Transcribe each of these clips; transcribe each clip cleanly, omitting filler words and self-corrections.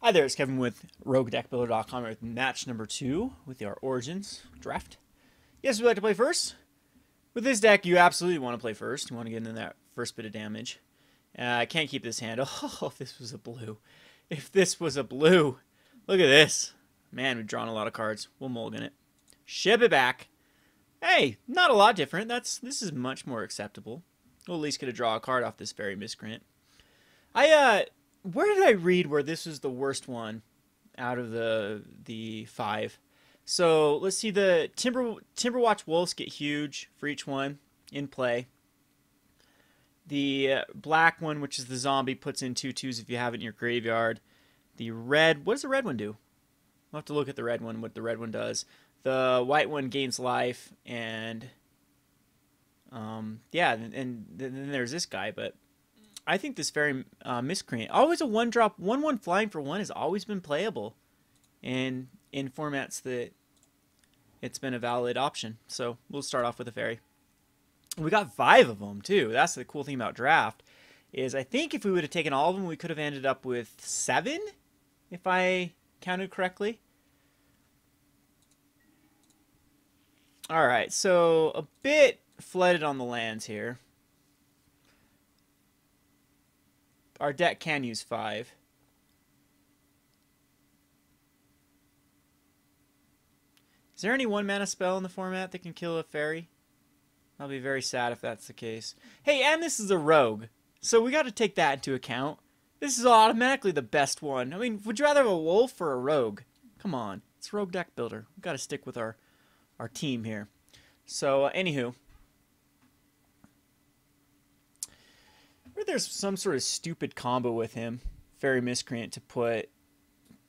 Hi there, it's Kevin with RogueDeckBuilder.com with match number 2 with our Origins draft. Yes, would you like to play first? With this deck, you absolutely want to play first. You want to get in that first bit of damage. I can't keep this hand. Oh, if this was a blue. If this was a blue. Look at this. Man, we've drawn a lot of cards. We'll mulligan it. Ship it back. Hey, not a lot different. This is much more acceptable. We'll at least get a draw a card off this Fairy Miscreant. Where did I read where this was the worst one out of the 5? So let's see, the Timberwatch Wolves get huge for each one in play. The black one, which is the zombie, puts in 2/2s if you have it in your graveyard. The red, what does the red one do? We'll have to look at the red one, what the red one does. The white one gains life, and yeah, and then there's this guy, but I think this Fairy Miscreant, always a 1-drop, 1/1 flying for 1 has always been playable in formats that it's been a valid option. So we'll start off with a Fairy. We got 5 of them too. That's the cool thing about draft, is I think if we would have taken all of them, we could have ended up with 7, if I counted correctly. All right, so a bit flooded on the lands here. Our deck can use 5. Is there any 1-mana spell in the format that can kill a fairy? I'll be very sad if that's the case. Hey, and this is a rogue, so we got to take that into account. This is automatically the best one. I mean, would you rather have a wolf or a rogue? Come on, it's Rogue Deck Builder. We've got to stick with our team here. So, anywho. There's some sort of stupid combo with him, Fairy Miscreant, to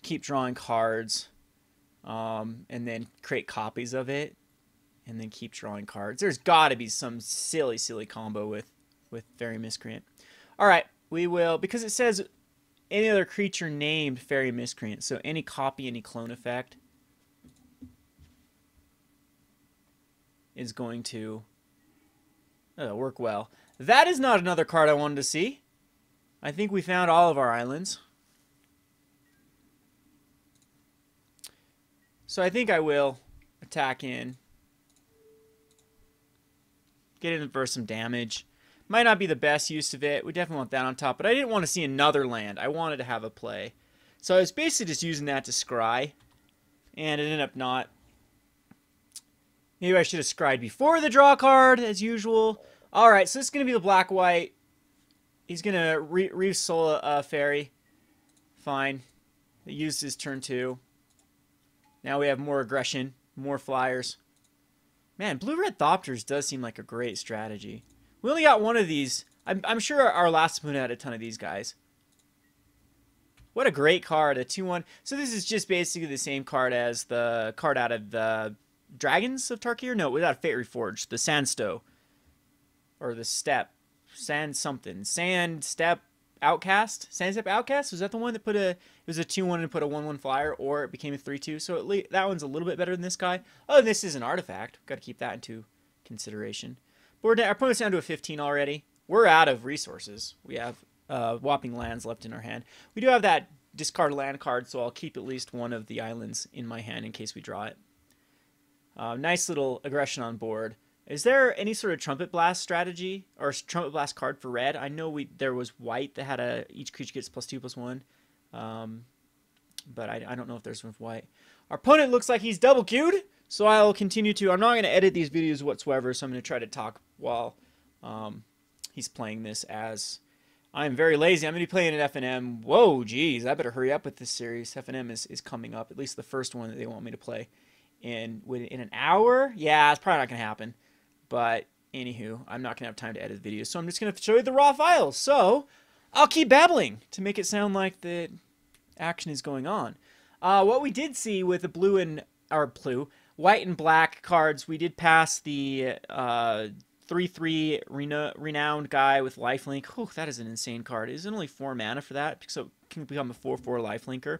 keep drawing cards, and then create copies of it, and then keep drawing cards. There's got to be some silly combo with Fairy Miscreant. All right, we will, because it says any other creature named Fairy Miscreant, so any copy, any clone effect is going to work well. That is not another card I wanted to see. I think we found all of our islands. So I think I will attack in. Get in for some damage. Might not be the best use of it. We definitely want that on top. But I didn't want to see another land. I wanted to have a play. So I was basically just using that to scry. And it ended up not. Maybe I should have scried before the draw card, as usual. Alright, so this is going to be the black-white. He's going to re-soul a fairy. Fine. He used his turn 2. Now we have more aggression, more flyers. Man, blue-red Thopters does seem like a great strategy. We only got one of these. I'm sure our last opponent had a ton of these guys. What a great card, a 2/1. So this is just basically the same card as the card out of the Dragons of Tarkir? No, without Fate Reforged, the Sandstow. Or the Step. Sand Step Outcast? Sandstep Outcast? Was that the one that it was a 2/1 and put a 1/1 flyer, or it became a 3/2? So at least that one's a little bit better than this guy. Oh, and this is an artifact. Got to keep that into consideration. But our opponent's down to a 15 already. We're out of resources. We have whopping lands left in our hand. We do have that discard land card, so I'll keep at least one of the islands in my hand in case we draw it. Nice little aggression on board. Is there any sort of Trumpet Blast strategy or Trumpet Blast card for red? I know there was white that had each creature gets +2/+1, but I don't know if there's one with white. Our opponent looks like he's double queued, so I'll continue to. I'm not going to edit these videos whatsoever, so I'm going to try to talk while he's playing this. As I'm very lazy, I'm going to be playing at FNM. Whoa, geez, I better hurry up with this series. FNM is coming up, at least the first one that they want me to play in an hour. Yeah, it's probably not going to happen. But, anywho, I'm not going to have time to edit videos, so I'm just going to show you the raw files. So, I'll keep babbling to make it sound like the action is going on. What we did see with the white and black cards, we did pass the 3/3 Renowned guy with lifelink. Whew, that is an insane card. It is only 4 mana for that, so it can become a 4/4 lifelinker.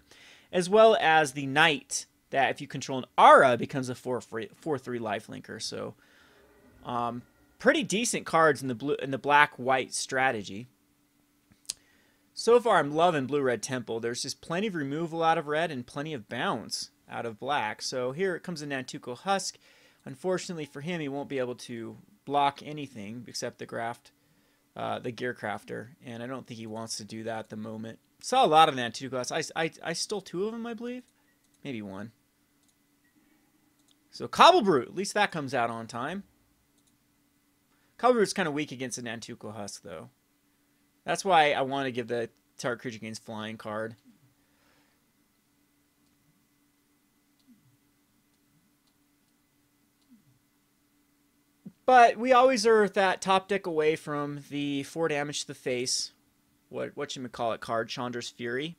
As well as the Knight, that if you control an Aura, becomes a 4/3 lifelinker. So, pretty decent cards in the black-white strategy. So far, I'm loving Blue-Red Temple. There's just plenty of removal out of red and plenty of bounce out of black. So here it comes a Nantuko Husk. Unfortunately for him, he won't be able to block anything except the Gear Crafter, and I don't think he wants to do that at the moment. Saw a lot of Nantuko Husks. I stole 2 of them, I believe. Maybe 1. So Cobble Brute, at least that comes out on time. Cobble Brute's kind of weak against a Nantuko Husk, though. That's why I want to give the target creature gains flying card. But we always are that top deck away from the 4 damage to the face. What you would call it card, Chandra's Fury.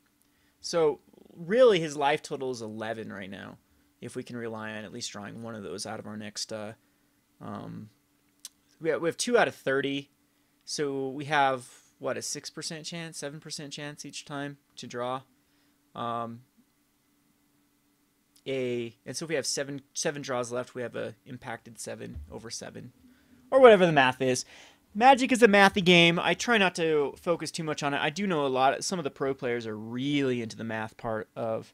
So really his life total is 11 right now. If we can rely on at least drawing one of those out of our next... we have 2 out of 30. So we have, what, a 6% chance, 7% chance each time to draw. And so if we have seven draws left, we have a impacted 7 over 7. Or whatever the math is. Magic is a mathy game. I try not to focus too much on it. I do know some of the pro players are really into the math part of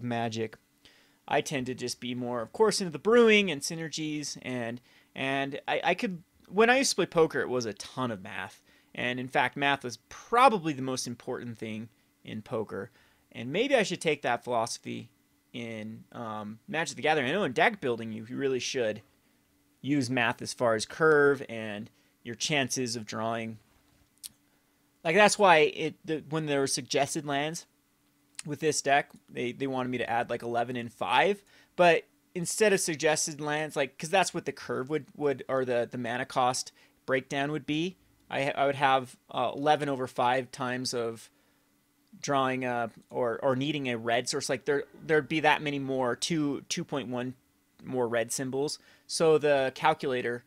Magic. I tend to just be more, of course, into the brewing and synergies, and I could, when I used to play poker, it was a ton of math. And in fact, math was probably the most important thing in poker. And maybe I should take that philosophy in Magic the Gathering. I know in deck building you really should use math as far as curve and your chances of drawing. Like that's why when there were suggested lands with this deck, they wanted me to add like 11 and 5, but instead of suggested lands, like because that's what the curve would or the mana cost breakdown would be. I would have 11 over 5 times of drawing or needing a red source. Like there'd be that many more 2.1 more red symbols. So the calculator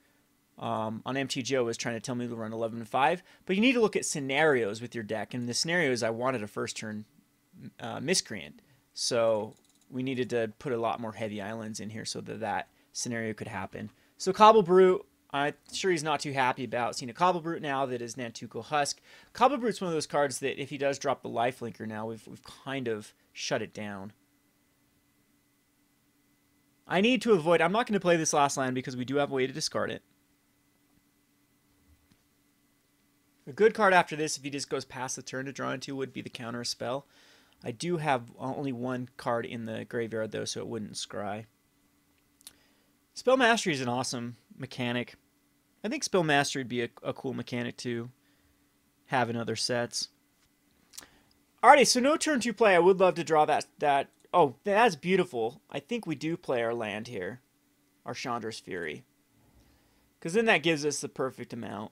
on MTGO was trying to tell me to run 11 and 5, but you need to look at scenarios with your deck, and the scenarios I wanted a first turn miscreant, so we needed to put a lot more heavy islands in here so that scenario could happen. So Cobble Brute, I'm sure he's not too happy about seeing a Cobble Brute now that is Nantuko Husk. Cobble Brute's one of those cards that if he does drop the lifelinker now, we've kind of shut it down. I need to avoid, I'm not going to play this last land because we do have a way to discard it. A good card after this, if he just goes past the turn to draw into, would be the counter spell. I do have only 1 card in the graveyard, though, so it wouldn't scry. Spell Mastery is an awesome mechanic. I think Spell Mastery would be a cool mechanic to have in other sets. Alrighty, so no turn 2 play. I would love to draw that. Oh, that's beautiful. I think we do play our land here. Our Chandra's Fury. Because then that gives us the perfect amount.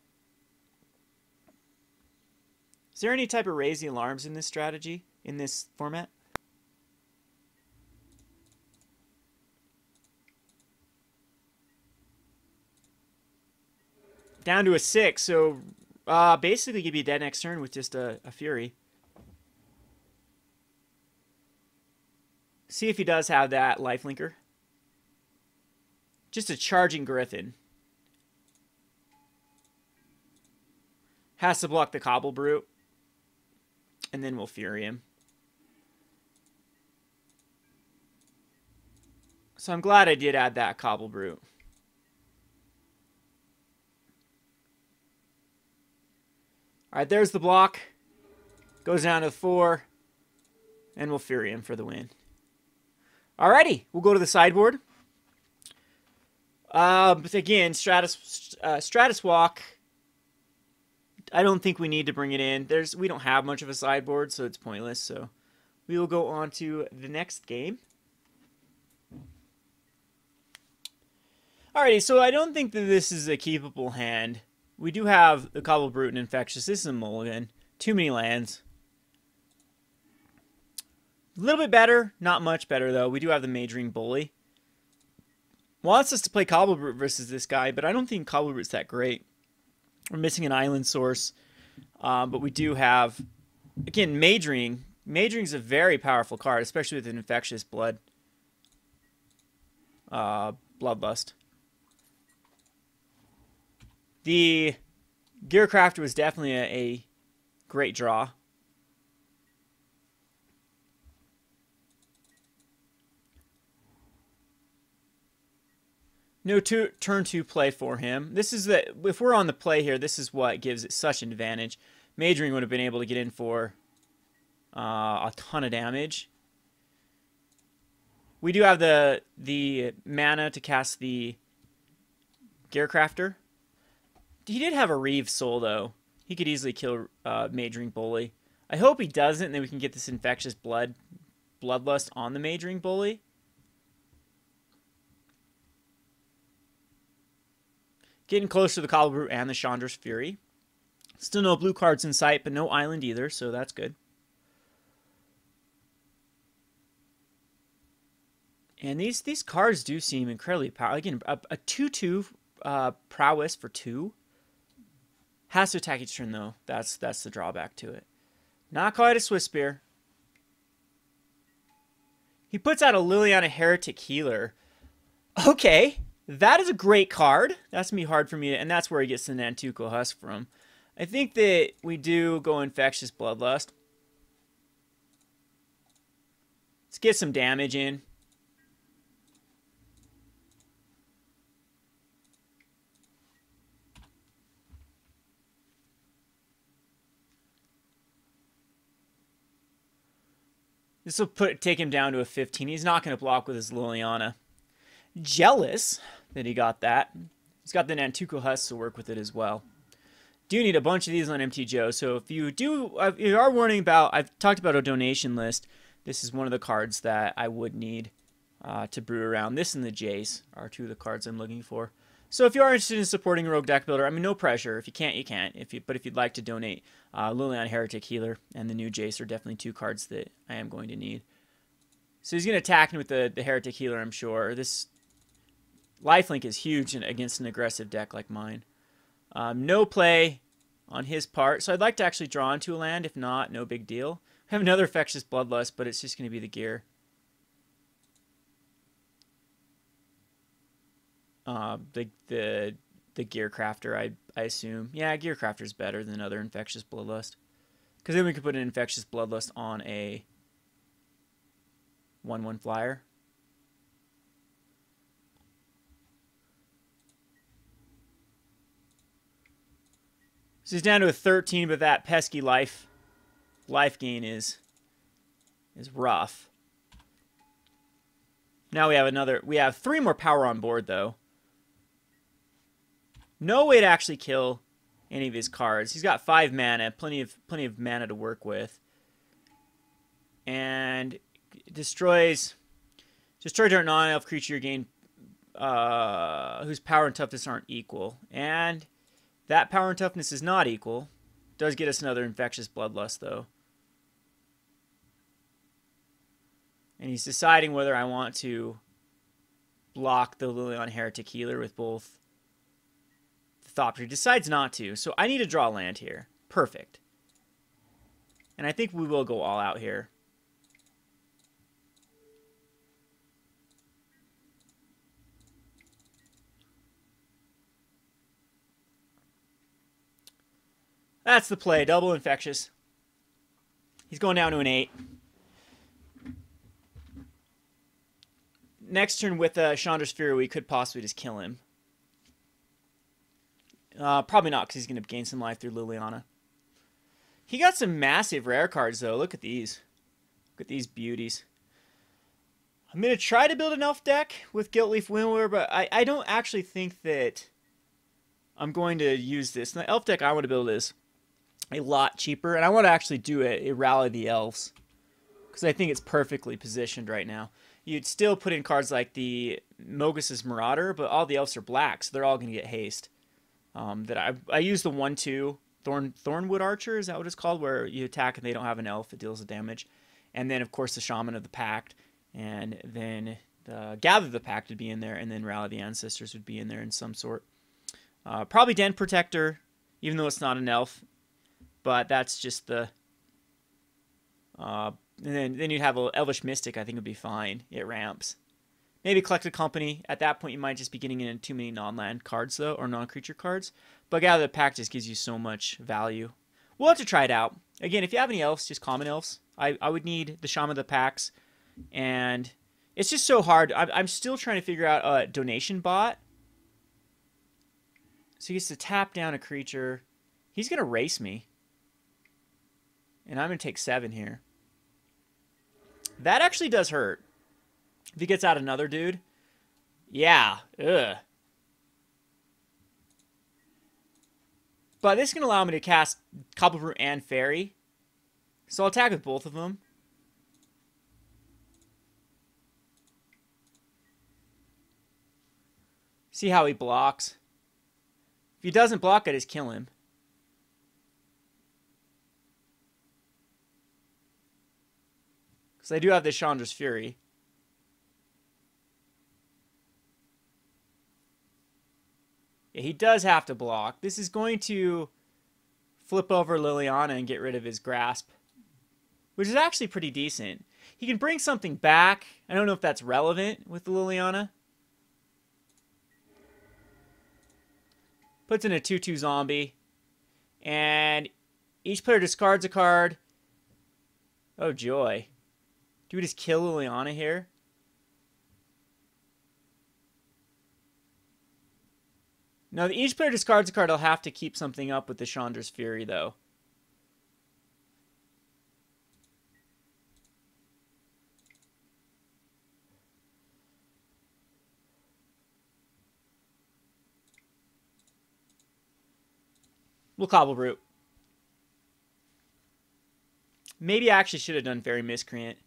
Is there any type of raise the alarms in this strategy, in this format? Down to a 6, so basically give you dead next turn with just a Fury. See if he does have that lifelinker. Just a charging Griffin. Has to block the Cobble Brute. And then we'll Fury him. So I'm glad I did add that Cobble Brute. Alright, there's the block. Goes down to 4. And we'll Fury him for the win. Alrighty, we'll go to the sideboard. But again, Stratus Walk. I don't think we need to bring it in. We don't have much of a sideboard, so it's pointless. So we will go on to the next game. Alrighty, so I don't think that this is a keepable hand. We do have the Cobble Brute and Infectious. This is a mulligan. Too many lands. A little bit better. Not much better, though. We do have the Majoring Bully. Wants us to play Cobble Brute versus this guy, but I don't think Cobble Brute's that great. We're missing an island source. But we do have, again, Majoring. Majoring's a very powerful card, especially with an Infectious Bloodlust. The Gear Crafter was definitely a great draw. No turn 2 play for him. This is the, if we're on the play here, this is what gives it such an advantage. Majoring would have been able to get in for a ton of damage. We do have the mana to cast the Gearcrafter. He did have a Reeve Soul, though. He could easily kill Majoring Bully. I hope he doesn't, and then we can get this Infectious Bloodlust on the Majoring Bully. Getting close to the Cobble Brute and the Chandra's Fury. Still no blue cards in sight, but no island either, so that's good. And these cards do seem incredibly powerful. Again, a 2/2 prowess for 2. Has to attack each turn, though. That's the drawback to it. Not quite a Swiss Spear. He puts out a Liliana Heretic Healer. Okay. That is a great card. That's going to be hard for me to, and that's where he gets the Nantuko Husk from. I think that we do go Infectious Bloodlust. Let's get some damage in. This will take him down to a 15. He's not going to block with his Liliana. Jealous that he got that. He's got the Nantuko Husk to work with it as well. Do need a bunch of these on MTGO, so if you are wondering about, I've talked about a donation list. This is one of the cards that I would need to brew around. This and the Jace are two of the cards I'm looking for. So if you are interested in supporting a Rogue Deck Builder, I mean, no pressure. If you can't, you can't. But if you'd like to donate, Liliana Heretic Healer and the new Jace are definitely two cards that I am going to need. So he's going to attack me with the Heretic Healer, I'm sure. This lifelink is huge against an aggressive deck like mine. No play on his part, so I'd like to actually draw into a land. If not, no big deal. I have another Infectious Bloodlust, but it's just going to be the gear. The Gearcrafter, I assume. Yeah, Gearcrafter's better than another Infectious Bloodlust. Because then we could put an Infectious Bloodlust on a 1/1 flyer. So he's down to a 13, but that pesky life gain is rough. Now we have 3 more power on board, though. No way to actually kill any of his cards. He's got 5 mana, plenty of mana to work with. And destroys our non-elf creature, gain whose power and toughness aren't equal. And that power and toughness is not equal. Does get us another Infectious Bloodlust, though. And he's deciding whether I want to block the Liliana Heretic Healer with both the Thought. He decides not to, so I need to draw land here. Perfect. And I think we will go all out here. That's the play. Double Infectious. He's going down to an 8. Next turn with Chandra's Fury, we could possibly just kill him. Probably not, because he's going to gain some life through Liliana. He got some massive rare cards, though. Look at these. Look at these beauties. I'm going to try to build an elf deck with Guiltleaf Windweaver, but I don't actually think that I'm going to use this. And the elf deck I want to build is a lot cheaper, and I want to actually do a Rally the Elves, because I think it's perfectly positioned right now. You'd still put in cards like the Mogus's Marauder, but all the elves are black, so they're all going to get haste. I use the 1/2 Thornwood Archer, is that what it's called? Where you attack and they don't have an elf, it deals the damage. And then, of course, the Shaman of the Pact, and then the Gather the Pact would be in there, and then Rally the Ancestors would be in there in some sort. Probably Den Protector, even though it's not an elf, but that's just the... And then you'd have an Elvish Mystic, I think would be fine. It ramps. Maybe Collect a Company. At that point, you might just be getting in too many non-land cards, though, or non-creature cards. But Gather the Pact just gives you so much value. We'll have to try it out. Again, if you have any elves, just common elves. I would need the Shaman of the Pacts. And it's just so hard. I'm still trying to figure out a donation bot So he gets to tap down a creature. He's going to race me. And I'm going to take 7 here. That actually does hurt. If he gets out another dude. Yeah. Ugh. But this is going to allow me to cast Cobble Root and Fairy. So I'll attack with both of them. See how he blocks. If he doesn't block, I just kill him. Because I do have this Chandra's Fury. Yeah, he does have to block. This is going to flip over Liliana and get rid of his grasp. Which is actually pretty decent. He can bring something back. I don't know if that's relevant with the Liliana. Puts in a 2/2 zombie. And each player discards a card. Oh, joy. Do we just kill Liliana here? No, each player discards a card. I'll have to keep something up with the Chandra's Fury, though. We'll Cobble Root. Maybe I actually should have done Fairy Miscreant.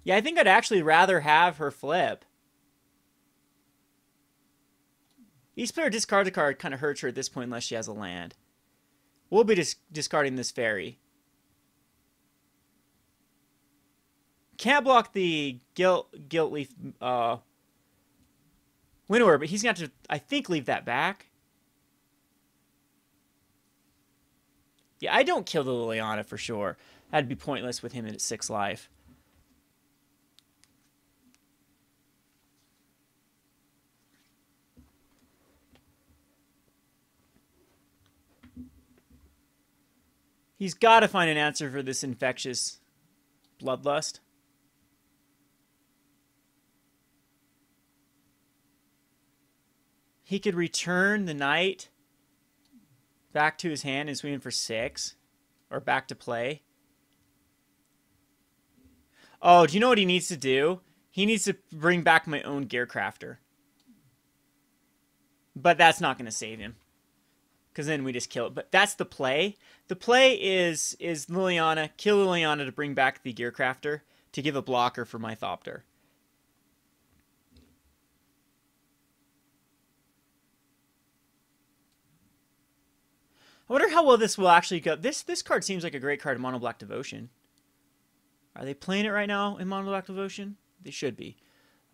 Yeah, I think I'd actually rather have her flip. Each player discards a card kind of hurts her at this point unless she has a land. We'll be discarding this Fairy. Can't block the Guilt Leaf Winnower, but he's going to have to, I think, leave that back. Yeah, I don't kill the Liliana for sure. That'd be pointless with him at 6 life. He's got to find an answer for this infectious bloodlust. He could return the knight back to his hand and swing in for 6. Or back to play. Oh, do you know what he needs to do? He needs to bring back my own Gearcrafter. But that's not going to save him. Because then we just kill it. But that's the play. The play is Liliana. Kill Liliana to bring back the Gearcrafter. To give a blocker for my Thopter. I wonder how well this will actually go. This card seems like a great card in Mono Black Devotion. Are they playing it right now in Mono Black Devotion? They should be.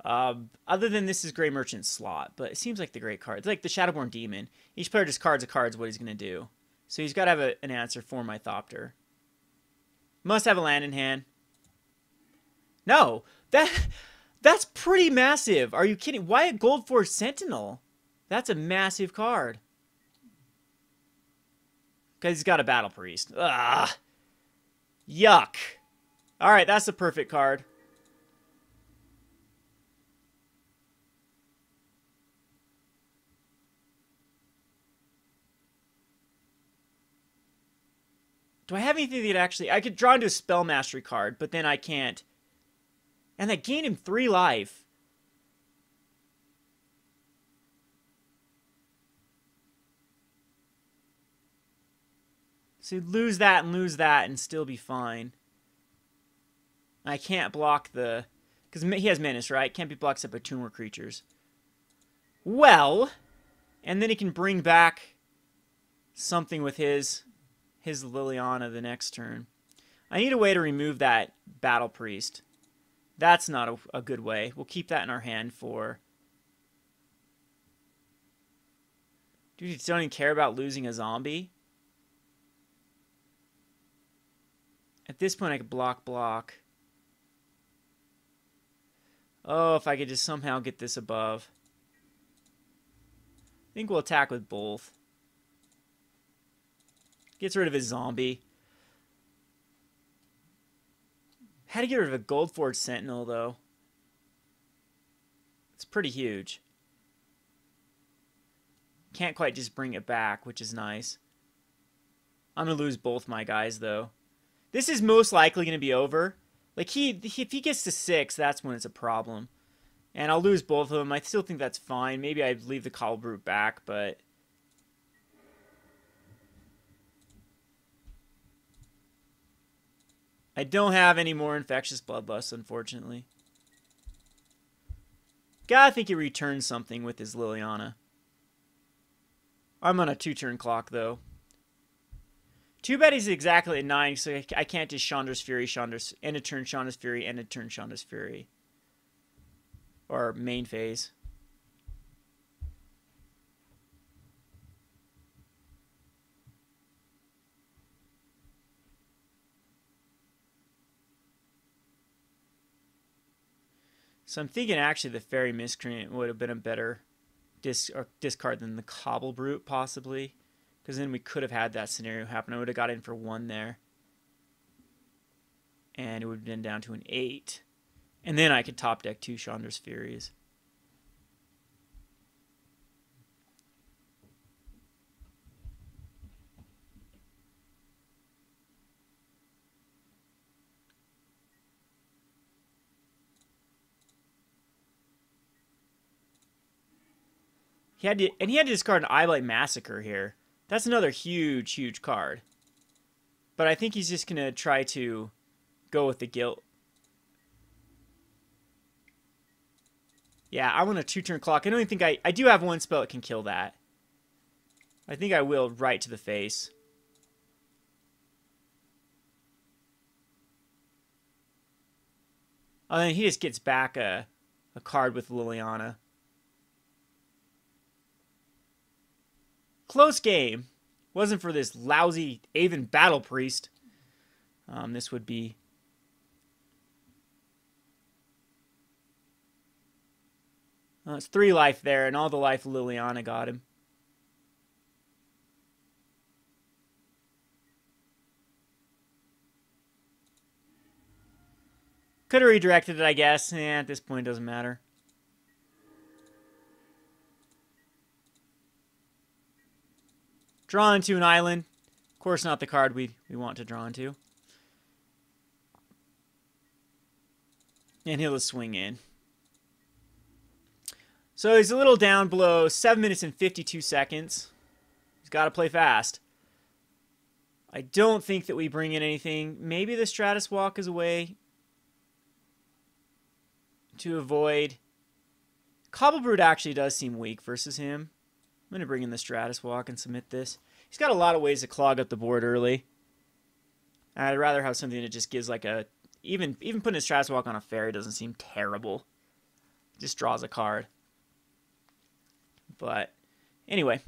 Other than this is Grey Merchant slot, but it seems like the great card. It's like the Shadowborn Demon. Each player discards a card is what he's going to do. So he's got to have an answer for my Thopter. Must have a land in hand. No, that's pretty massive. Are you kidding? Why a Goldforge Sentinel? That's a massive card. Because he's got a Battle Priest. Ugh. Yuck. Alright, that's the perfect card. Do I have anything that actually... I could draw into a Spell Mastery card, but then I can't. And that gained him 3 life. So lose that and still be fine. I can't block the... Because he has Menace, right? Can't be blocked except by 2 more creatures. Well... And then he can bring back something with his Liliana the next turn. I need a way to remove that Battle Priest. That's not a good way. We'll keep that in our hand for... Dude, you don't even care about losing a zombie? At this point, I could block. Oh, if I could just somehow get this above. I think we'll attack with both. Gets rid of his zombie. Had to get rid of a Goldforge Sentinel, though. It's pretty huge. Can't quite just bring it back, which is nice. I'm going to lose both my guys, though. This is most likely going to be over. Like, if he gets to 6, that's when it's a problem. And I'll lose both of them. I still think that's fine. Maybe I'd leave the Cobble Brute back, but... I don't have any more Infectious Bloodlust, unfortunately. Gotta think he returns something with his Liliana. I'm on a 2-turn clock, though. Too bad he's exactly at 9, so I can't just Chandra's Fury, end of turn Chandra's Fury, end of turn Chandra's Fury. Or main phase. So I'm thinking actually the Fairy Miscreant would have been a better discard than the Cobble Brute, possibly. Because then we could have had that scenario happen. I would have got in for 1 there. And it would have been down to an 8. And then I could top deck 2 Chandra's Furies. He had to discard an Eyeblight Massacre here. That's another huge, huge card. But I think he's just going to try to go with the Guilt. Yeah, I want a 2-turn clock. I don't even think I do have 1 spell that can kill that. I think I will right to the face. Oh, then he just gets back a card with Liliana. Close game. Wasn't for this lousy Aven Battle Priest. This would be... Well, it's 3 life there, and all the life Liliana got him. Could have redirected it, I guess. At this point, it doesn't matter. Draw into an island. Of course, not the card we want to draw into. And he'll just swing in. So he's a little down below 7 minutes and 52 seconds. He's got to play fast. I don't think that we bring in anything. Maybe the Stratus Walk is a way to avoid... Cobble Brute actually does seem weak versus him. I'm going to bring in the Stratus Walk and submit this. He's got a lot of ways to clog up the board early. I'd rather have something that just gives like a... Even putting a Stratus Walk on a Fairy doesn't seem terrible. Just draws a card. But anyway.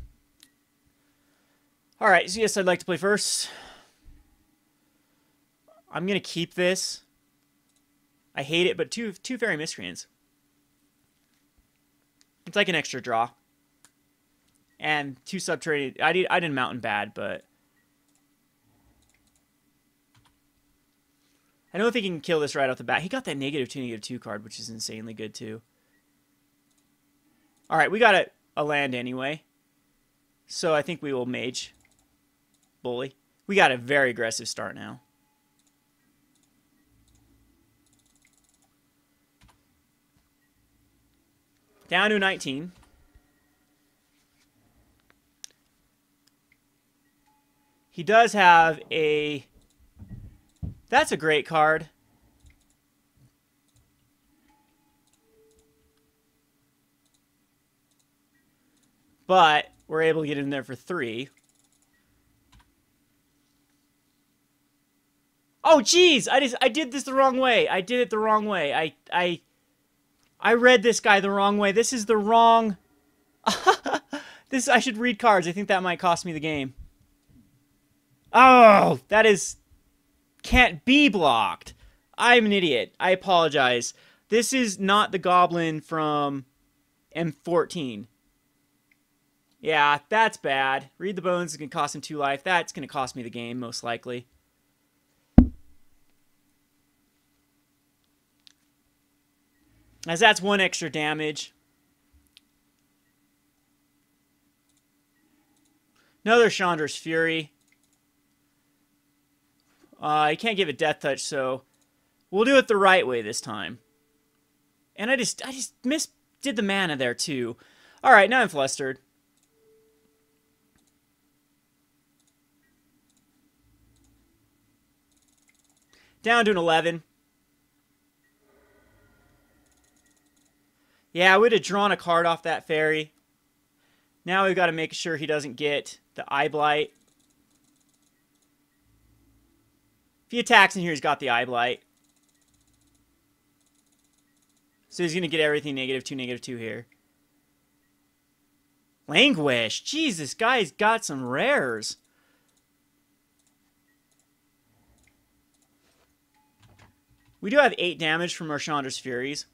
Alright, so yes, I'd like to play first. I'm going to keep this. I hate it, but two Fairy Miscreants. It's like an extra draw. And 2 Subterranean. I didn't Mountain bad, but I don't think he can kill this right off the bat. He got that -2/-2 card, which is insanely good too. All right, we got a land anyway, so I think we will Mage Bully. We got a very aggressive start now. Down to 19. He does have a... That's a great card. But we're able to get in there for 3. Oh, geez! I did this the wrong way. I did it the wrong way. I read this guy the wrong way. This is the wrong... I should read cards. I think that might cost me the game. Oh, that is... Can't be blocked. I'm an idiot. I apologize. This is not the goblin from M14. Yeah, that's bad. Read the Bones is going to cost him 2 life. That's going to cost me the game, most likely. As that's 1 extra damage. Another Chandra's Fury. I can't give it Death Touch, so we'll do it the right way this time. And I just did the mana there too. All right, now I'm flustered. Down to an 11. Yeah, I would have drawn a card off that fairy. Now we've got to make sure he doesn't get the Eye Blight. If he attacks in here, he's got the Eye Blight. So he's going to get everything -2, -2 here. Languish. Jeez, this guy's got some rares. We do have 8 damage from our Chandra's Furies.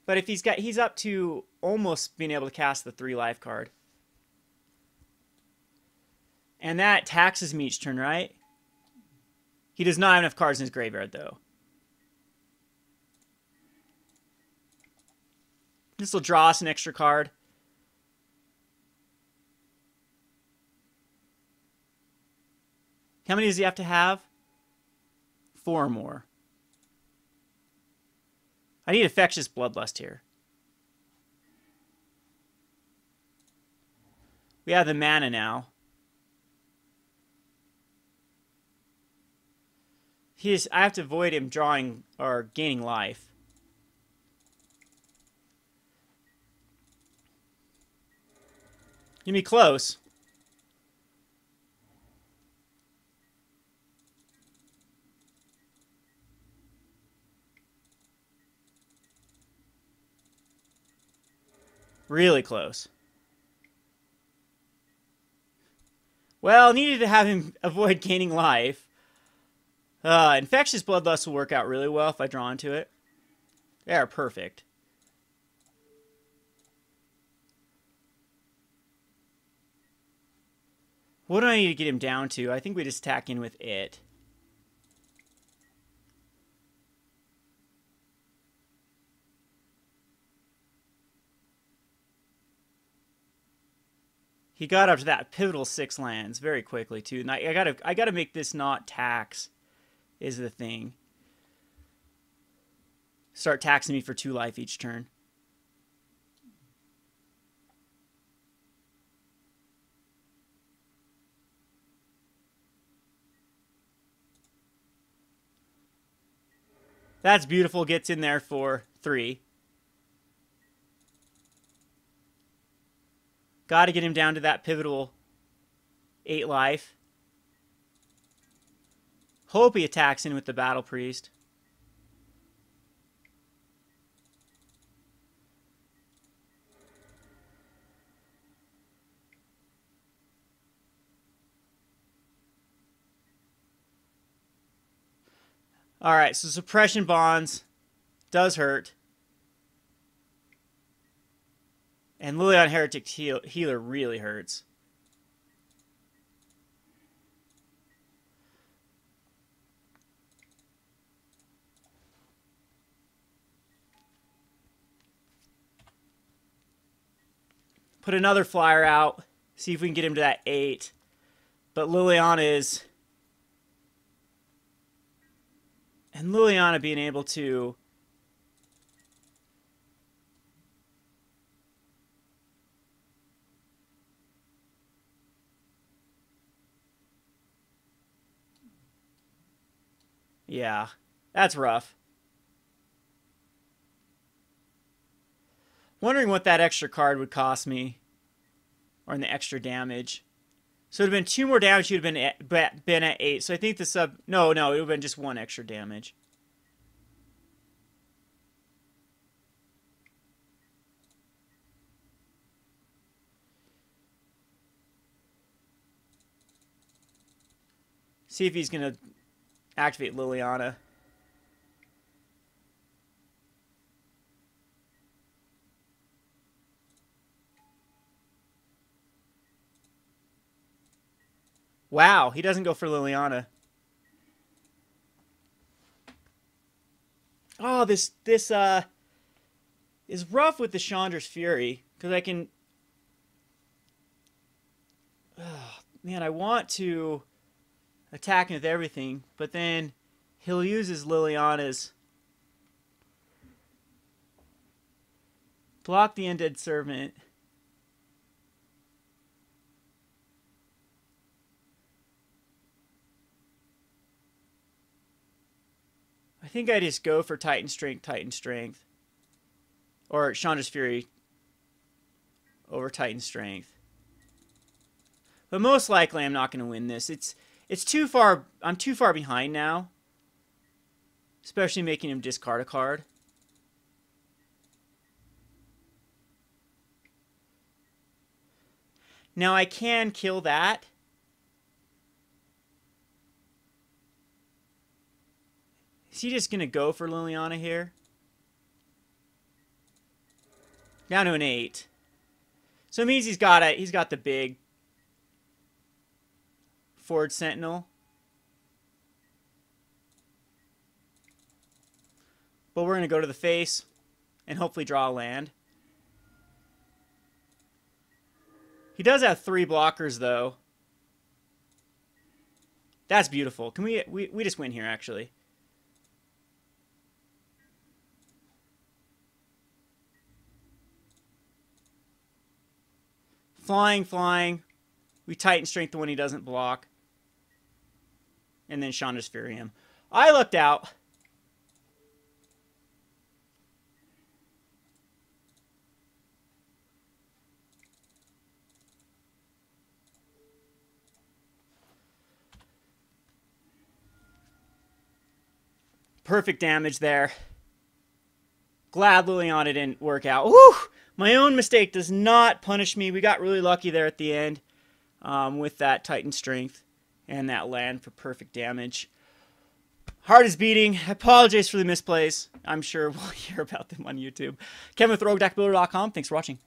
But if he's up to almost being able to cast the 3 life card. And that taxes me each turn, right? He does not have enough cards in his graveyard, though. This will draw us an extra card. How many does he have to have? 4 more. I need Infectious Bloodlust here. We have the mana now. I have to avoid him drawing or gaining life. Give me close. Really close. Well, needed to have him avoid gaining life. Infectious Bloodlust will work out really well if I draw into it. They are perfect. What do I need to get him down to? I think we just attack in with it. He got up to that pivotal 6 lands very quickly too. And I gotta make this not tax, is the thing. Start taxing me for 2 life each turn. That's beautiful. Gets in there for 3. Got to get him down to that pivotal 8 life. Hope he attacks in with the Battle Priest. Alright, so Suppression Bonds does hurt. And Liliana Heretic Healer really hurts. Put another flyer out. See if we can get him to that 8. But Liliana is... And Liliana being able to... Yeah, that's rough. Wondering what that extra card would cost me. Or in the extra damage. So it would have been 2 more damage, you'd have been at 8. So I think the sub... No, it would have been just 1 extra damage. See if he's going to activate Liliana. Wow, he doesn't go for Liliana. Oh, this is rough with the Chandra's Fury, because I can... man, I want to attack him with everything, but then he'll use his Liliana's. Block the Undead Servant. I think I just go for Titan Strength, Titan Strength. Or Chandra's Fury over Titan Strength. But most likely I'm not going to win this. It's too far. I'm too far behind now. Especially making him discard a card. Now I can kill that. Is he just going to go for Liliana here? Down to an 8. So it means he's got the big Forge Sentinel. But we're going to go to the face and hopefully draw a land. He does have 3 blockers, though. That's beautiful. Can we just win here, actually. Flying, flying. We Titan Strength the one he doesn't block. And then Chandra's Fury him. I lucked out. Perfect damage there. Glad Liliana didn't work out. Woo! My own mistake does not punish me. We got really lucky there at the end with that Titan Strength and that land for perfect damage. Heart is beating. I apologize for the misplays. I'm sure we'll hear about them on YouTube. Kevin with RogueDeckBuilder.com. Thanks for watching.